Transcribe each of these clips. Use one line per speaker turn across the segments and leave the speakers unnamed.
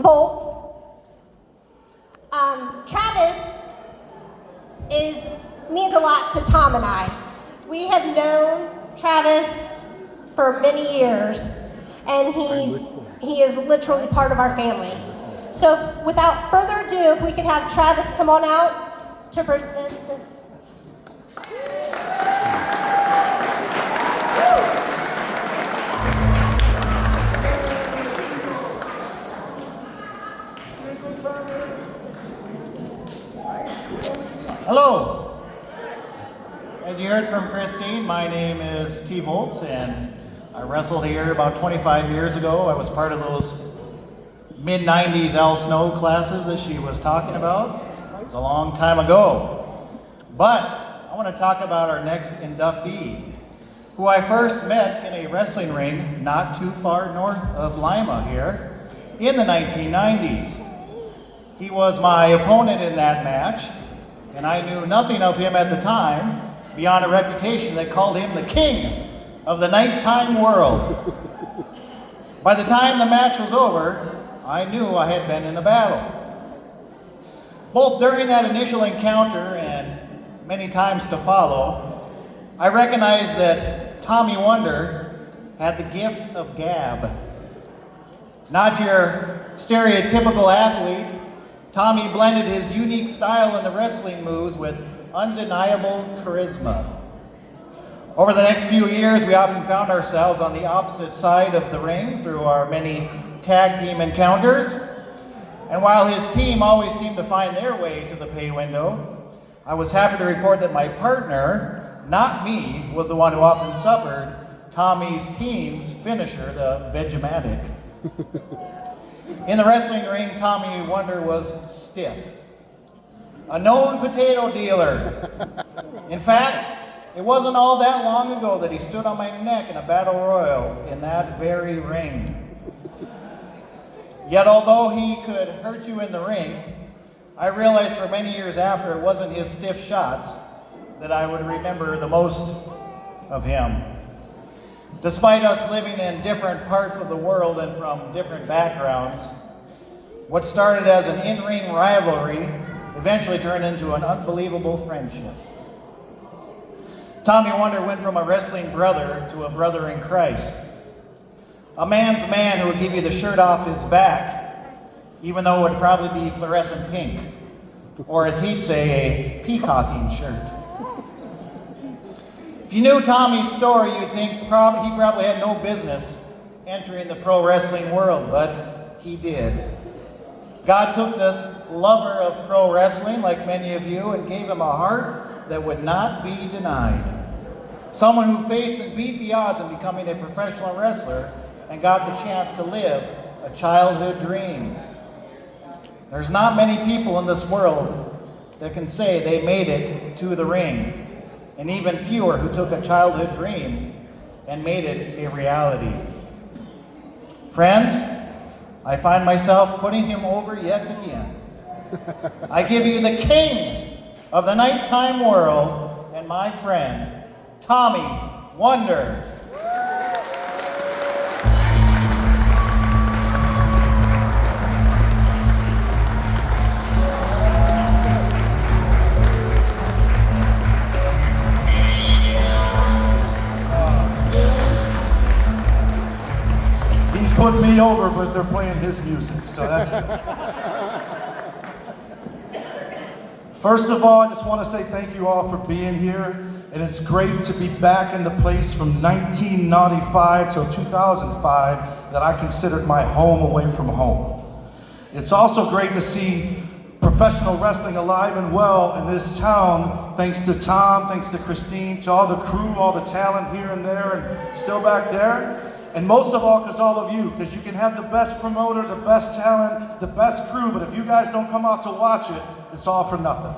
Volts. Travis means a lot to Tom and I. We have known Travis for many years, and he is literally part of our family. So without further ado, if we could have Travis come on out to present the...
Hello. As you heard from Christine, my name is T. Volts, and I wrestled here about 25 years ago. I was part of those mid-90s Al Snow classes that she was talking about. It was a long time ago. But I want to talk about our next inductee, who I first met in a wrestling ring not too far north of Lima here in the 1990s. He was my opponent in that match, and I knew nothing of him at the time beyond a reputation that called him the king of the nighttime world. By the time the match was over, I knew I had been in a battle. Both during that initial encounter and many times to follow, I recognized that Tommy Wonder had the gift of gab. Not your stereotypical athlete, Tommy blended his unique style in the wrestling moves with undeniable charisma. Over the next few years, we often found ourselves on the opposite side of the ring through our many tag team encounters. And while his team always seemed to find their way to the pay window, I was happy to report that my partner, not me, was the one who often suffered Tommy's team's finisher, the Vegematic. In the wrestling ring, Tommy Wonder was stiff. A known potato dealer. In fact, it wasn't all that long ago that he stood on my neck in a battle royal in that very ring. Yet although he could hurt you in the ring, I realized for many years after it wasn't his stiff shots that I would remember the most of him. Despite us living in different parts of the world and from different backgrounds, what started as an in-ring rivalry eventually turned into an unbelievable friendship. Tommy Wonder went from a wrestling brother to a brother in Christ. A man's man who would give you the shirt off his back, even though it would probably be fluorescent pink, or as he'd say, a peacocking shirt. If you knew Tommy's story, you'd think he probably had no business entering the pro wrestling world, but he did. God took this lover of pro wrestling, like many of you, and gave him a heart that would not be denied. Someone who faced and beat the odds in becoming a professional wrestler and got the chance to live a childhood dream. There's not many people in this world that can say they made it to the ring, and even fewer who took a childhood dream and made it a reality. Friends, I find myself putting him over yet again. I give you the king of the nighttime world and my friend, Tommy Wonder.
Put me over, but they're playing his music, so that's good. First of all, I just want to say thank you all for being here, and it's great to be back in the place from 1995 till 2005 that I considered my home away from home. It's also great to see professional wrestling alive and well in this town, thanks to Tom, thanks to Christine, to all the crew, all the talent here and there and still back there. And most of all, because all of you, because you can have the best promoter, the best talent, the best crew, but if you guys don't come out to watch it, it's all for nothing.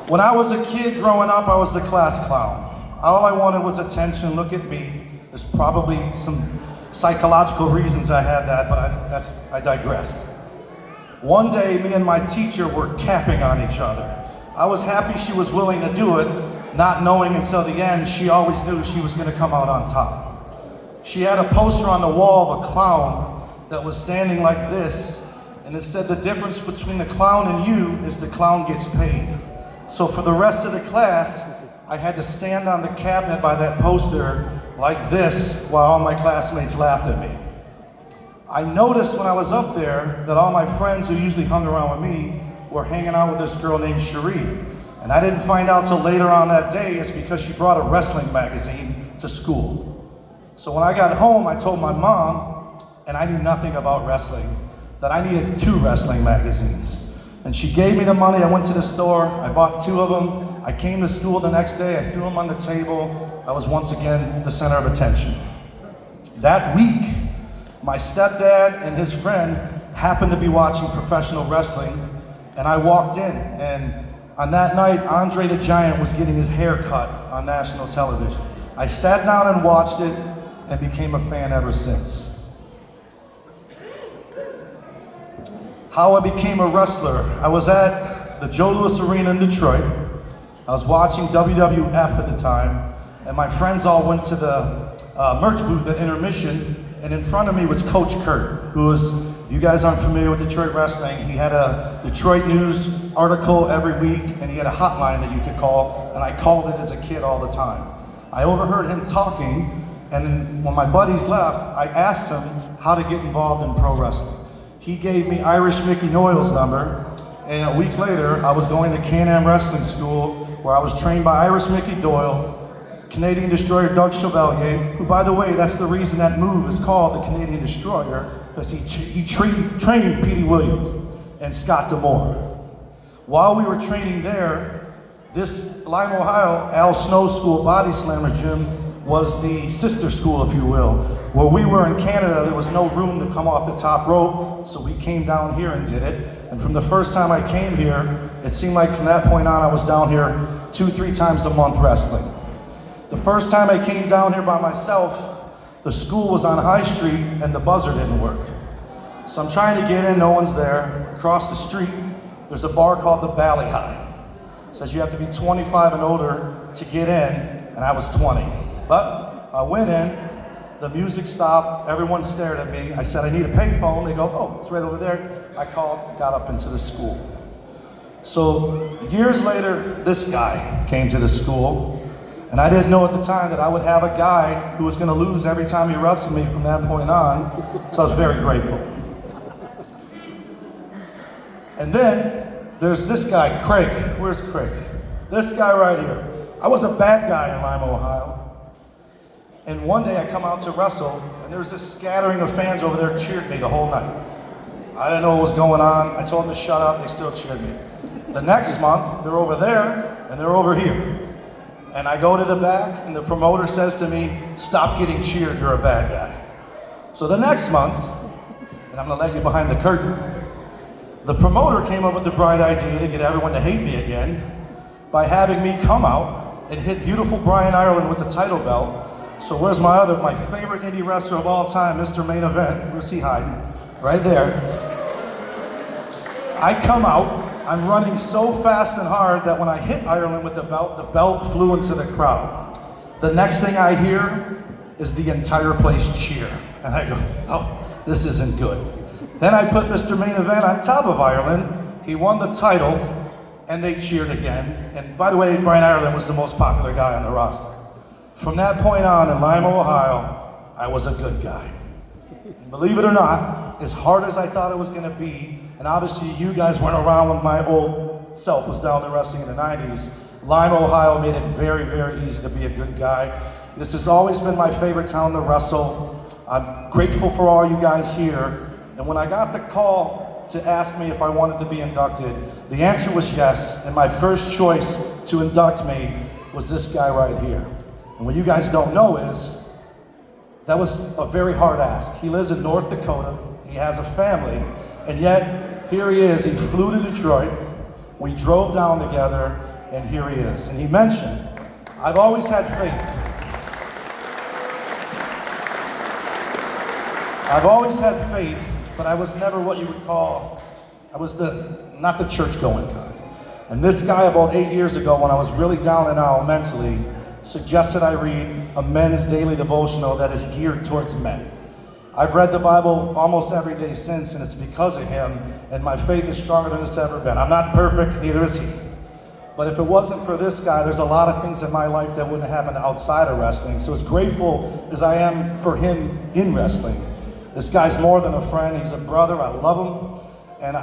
When I was a kid growing up, I was the class clown. All I wanted was attention. Look at me. There's probably some psychological reasons I had that, but I digress. One day, me and my teacher were capping on each other. I was happy she was willing to do it, not knowing until the end she always knew she was going to come out on top. She had a poster on the wall of a clown that was standing like this, and it said the difference between the clown and you is the clown gets paid. So for the rest of the class, I had to stand on the cabinet by that poster like this while all my classmates laughed at me. I noticed when I was up there that all my friends who usually hung around with me were hanging out with this girl named Cherie. And I didn't find out till later on that day it's because she brought a wrestling magazine to school. So when I got home, I told my mom, and I knew nothing about wrestling, that I needed 2 wrestling magazines. And she gave me the money. I went to the store, I bought 2 of them. I came to school the next day, I threw them on the table. I was once again the center of attention. That week, my stepdad and his friend happened to be watching professional wrestling, and I walked in, and on that night, Andre the Giant was getting his hair cut on national television. I sat down and watched it and became a fan ever since. How I became a wrestler. I was at the Joe Louis Arena in Detroit. I was watching WWF at the time, and my friends all went to the merch booth at intermission, and in front of me was Coach Kurt, who was, if you guys aren't familiar with Detroit wrestling, he had a Detroit News article every week, and he had a hotline that you could call, and I called it as a kid all the time. I overheard him talking, and when my buddies left, I asked him how to get involved in pro wrestling. He gave me Irish Mickey Noyle's number, and a week later, I was going to Can-Am Wrestling School, where I was trained by Irish Mickey Doyle, Canadian Destroyer Doug Chevalier, who, by the way, that's the reason that move is called the Canadian Destroyer, because he trained Petey Williams and Scott D'Amore. While we were training there, this Lime, Ohio, Al Snow School Body Slammers gym was the sister school, if you will. Where we were in Canada, there was no room to come off the top rope, so we came down here and did it. And from the first time I came here, it seemed like from that point on, I was down here 2-3 times a month wrestling. The first time I came down here by myself, the school was on High Street and the buzzer didn't work. So I'm trying to get in, no one's there. Across the street, there's a bar called the Bally High. It says you have to be 25 and older to get in, and I was 20. But I went in, the music stopped, everyone stared at me. I said, I need a payphone. They go, oh, it's right over there. I called, got up into the school. So years later, this guy came to the school, and I didn't know at the time that I would have a guy who was gonna lose every time he wrestled me from that point on, so I was very grateful. And then there's this guy, Craig. Where's Craig? This guy right here. I was a bad guy in Lima, Ohio. And one day I come out to wrestle, and there's this scattering of fans over there cheered me the whole night. I didn't know what was going on. I told them to shut up, they still cheered me. The next month, they're over there, and they're over here. And I go to the back, and the promoter says to me, stop getting cheered, you're a bad guy. So the next month, and I'm gonna let you behind the curtain, the promoter came up with the bright idea to get everyone to hate me again by having me come out and hit beautiful Brian Ireland with the title belt. So where's my favorite indie wrestler of all time, Mr. Main Event? Where's he hiding? Right there. I come out, I'm running so fast and hard that when I hit Ireland with the belt flew into the crowd. The next thing I hear is the entire place cheer. And I go, oh, this isn't good. Then I put Mr. Main Event on top of Ireland. He won the title, and they cheered again. And by the way, Brian Ireland was the most popular guy on the roster. From that point on in Lima, Ohio, I was a good guy. And believe it or not, as hard as I thought it was gonna be, and obviously you guys weren't around when my old self was down there wrestling in the 90s, Lima, Ohio made it very, very easy to be a good guy. This has always been my favorite town to wrestle. I'm grateful for all you guys here. And when I got the call to ask me if I wanted to be inducted, the answer was yes, and my first choice to induct me was this guy right here. And what you guys don't know is, that was a very hard ask. He lives in North Dakota, he has a family, and yet, here he is, he flew to Detroit, we drove down together, and here he is. And he mentioned, I've always had faith. I've always had faith, but I was never what you would call, I was not the church-going kind. And this guy about 8 years ago, when I was really down and out mentally, suggested I read a men's daily devotional that is geared towards men. I've read the Bible almost every day since, and it's because of him, and my faith is stronger than it's ever been. I'm not perfect, neither is he. But if it wasn't for this guy, there's a lot of things in my life that wouldn't happen outside of wrestling. So as grateful as I am for him in wrestling, this guy's more than a friend, he's a brother, I love him, and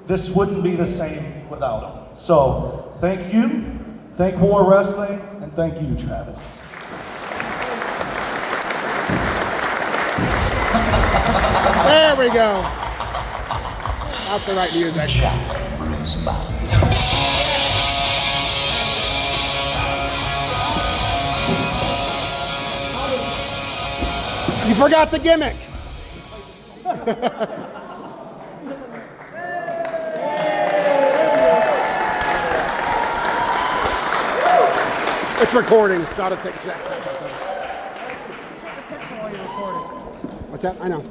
this wouldn't be the same without him. So thank you, thank War Wrestling, and thank you, Travis.
There we go. That's the right music. You forgot the gimmick. It's recording. It's not a tick check. What's that? I know.